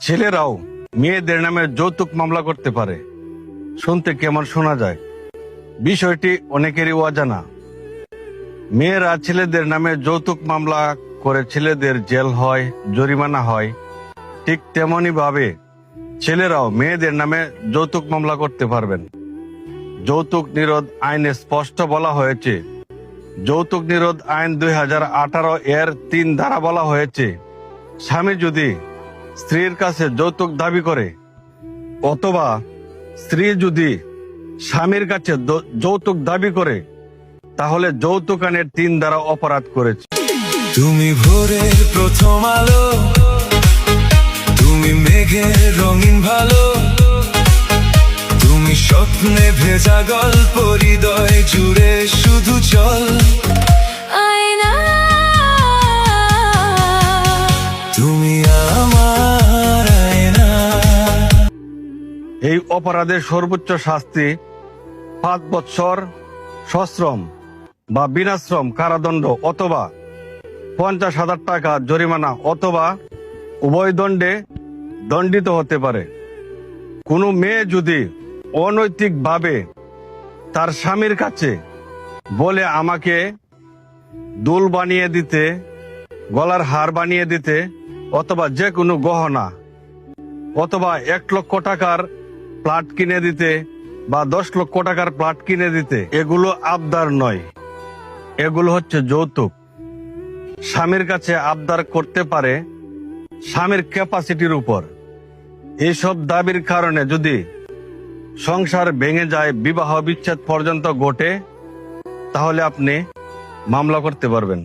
ছেলেরাও মেয়েদের নামে যৌতুক মামলা করতে পারে। শুনতে কেমন শোনা যায়? বিষয়টি অনেকেরই অজানা। মেয়েরা ছেলেদের নামে যৌতুক মামলা করে ছেলেদের জেল হয়, জরিমানা হয়। ঠিক তেমনি ভাবে ছেলেরাও মেয়েদের নামে যৌতুক মামলা করতে পারবেন। যৌতুক নিরোধ আইনে স্পষ্ট বলা হয়েছে, যৌতুক নিরোধ আইন 2018 এর 3 ধারা বলা হয়েছে, স্বামী যদি স্ত্রীর কাছে যৌতুক দাবি করে অথবা স্ত্রী যদি স্বামীর কাছে যৌতুক দাবি করে তাহলে যৌতুক আইনের 3 ধারা অপরাধ করেছে। তুমি ভোরের প্রথম আলো, তুমি মেঘের রঙিন ভালো, তুমি স্বপ্নে ভেজা গল্প হৃদয় জুড়ে শুধু চল আয়না, তুমি আমার আয়না। এই অপরাধের সর্বোচ্চ শাস্তি 5 বছর সশ্রম বা বিনাশ্রম কারাদণ্ড অথবা 50,000 টাকা জরিমানা অথবা উভয় দণ্ডে দণ্ডিত হতে পারে। কোনো মেয়ে যদি অনৈতিকভাবে তার স্বামীর কাছে বলে আমাকে দুল বানিয়ে দিতে, গলার হার বানিয়ে দিতে অথবা যে কোনো গহনা অথবা 1 লক্ষ টাকার প্লট কিনে দিতে বা 10 লক্ষ টাকার প্লট কিনে দিতে, এগুলো আবদার নয়, এগুলো হচ্ছে যৌতুক। স্বামীর কাছে আবদার করতে পারে স্বামীর ক্যাপাসিটির উপর। এইসব দাবির কারণে যদি সংসার ভেঙে যায়, বিবাহ বিচ্ছেদ পর্যন্ত ঘটে, তাহলে আপনি মামলা করতে পারবেন।